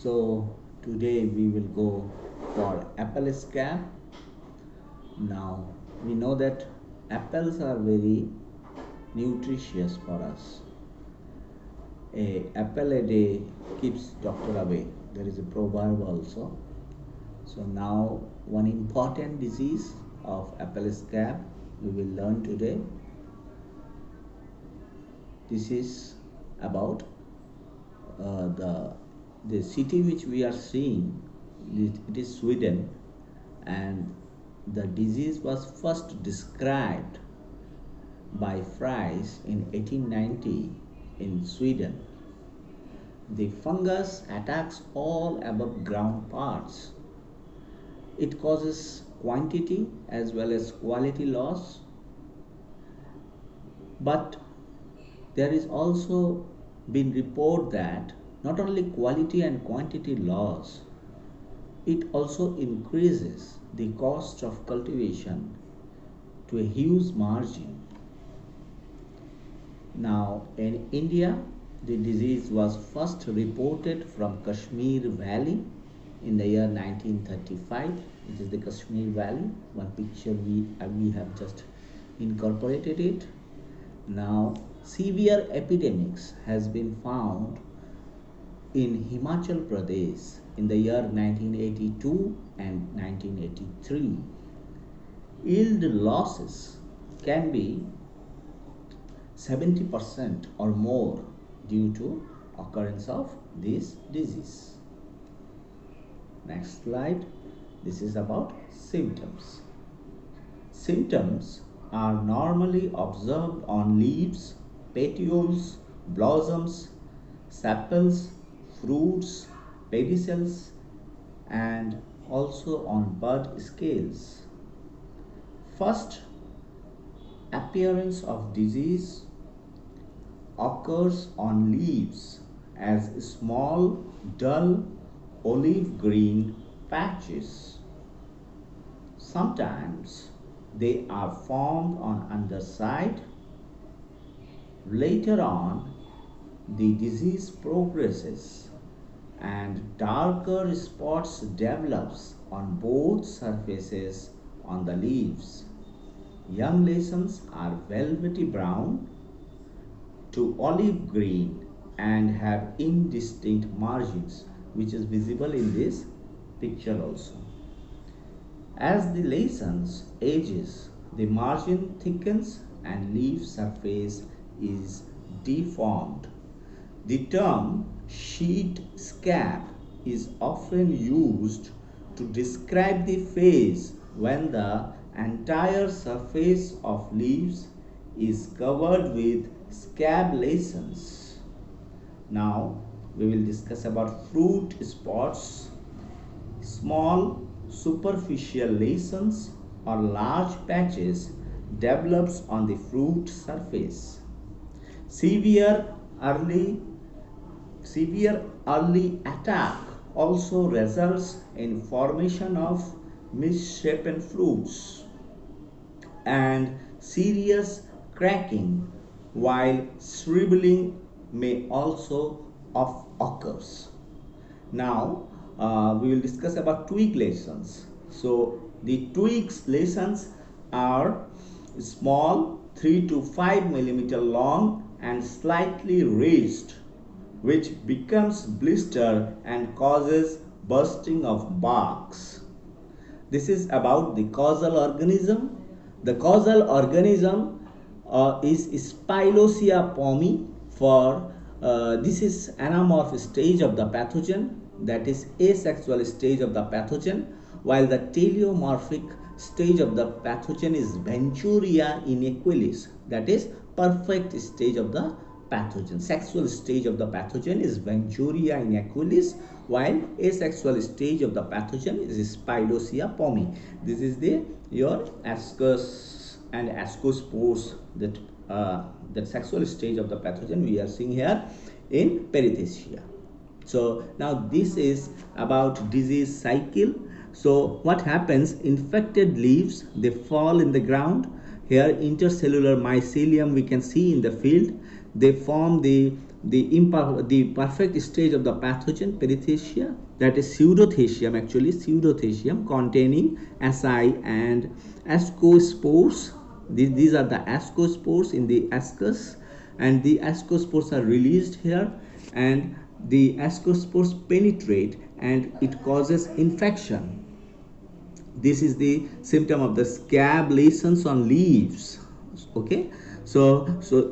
So today we will go for apple scab. Now we know that apples are very nutritious for us. A apple a day keeps doctor away. There is a proverb also. So now one important disease of apple scab we will learn today. This is about the city which we are seeing. It is Sweden, and the disease was first described by Fries in 1890 in Sweden. The fungus attacks all above ground parts. It causes quantity as well as quality loss, but there is also been report that not only quality and quantity loss, it also increases the cost of cultivation to a huge margin. Now in India, the disease was first reported from Kashmir Valley in the year 1935. It is the Kashmir Valley. One picture we have just incorporated it. Now severe epidemics has been found in Himachal Pradesh in the year 1982 and 1983. Yield losses can be 70% or more due to occurrence of this disease. Next slide. This is about symptoms. Symptoms are normally observed on leaves, petioles, blossoms, sepals, fruits, pedicels, and also on bud scales. First appearance of disease occurs on leaves as small, dull, olive green patches. Sometimes they are formed on underside. Later on, the disease progresses and darker spots develops on both surfaces on the leaves. Young lesions are velvety brown to olive green and have indistinct margins, which is visible in this picture also. As the lesions ages, the margin thickens and leaf surface is deformed. The term sheet scab is often used to describe the phase when the entire surface of leaves is covered with scab lesions. Now we will discuss about fruit spots. Small superficial lesions or large patches develops on the fruit surface. Severe early attack also results in formation of misshapen fruits and serious cracking, while shriveling may also occurs. Now we will discuss about twig lesions. So the twigs lesions are small, 3 to 5 millimeter long and slightly raised, which becomes blister and causes bursting of barks. This is about the causal organism. The causal organism is Spilosia pomi. For this is anamorph stage of the pathogen, that is asexual stage of the pathogen, while the teleomorphic stage of the pathogen is Venturinia inequilis, that is perfect stage of the pathogen. Sexual stage of the pathogen is Venturinia inequilis, while asexual stage of the pathogen is Spilosia pomi. This is the your ascus and ascospores, that sexual stage of the pathogen we are seeing here in Perithecia. So now this is about disease cycle. So what happens? Infected leaves, they fall in the ground. Here intercellular mycelium we can see in the field. They form the the perfect stage of the pathogen perithecia, that is pseudothecium, actually pseudothecium containing asci and ascospores. These are the ascospores in the ascus, and the ascospores are released here, and the ascospores penetrate and it causes infection. This is the symptom of the scab lesions on leaves. Okay, so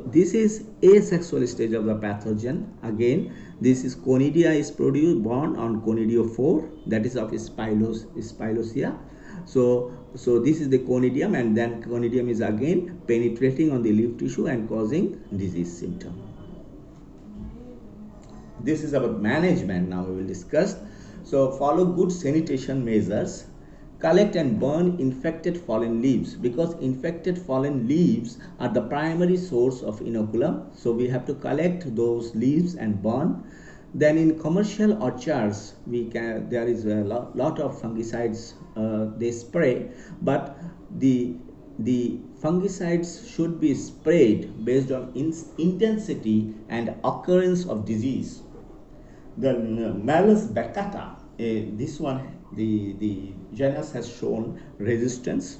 this is asexual stage of the pathogen. Again, this is conidia is produced born on conidiophore, that is of spilosea. So this is the conidium, and then conidium is again penetrating on the leaf tissue and causing disease symptom. This is about management. Now we will discuss. So follow good sanitation measures. Collect and burn infected fallen leaves, because infected fallen leaves are the primary source of inoculum. So we have to collect those leaves and burn. Then in commercial orchards, there is a lot of fungicides they spray, but the fungicides should be sprayed based on intensity and occurrence of disease. The Malus baccata, this one, the genus has shown resistance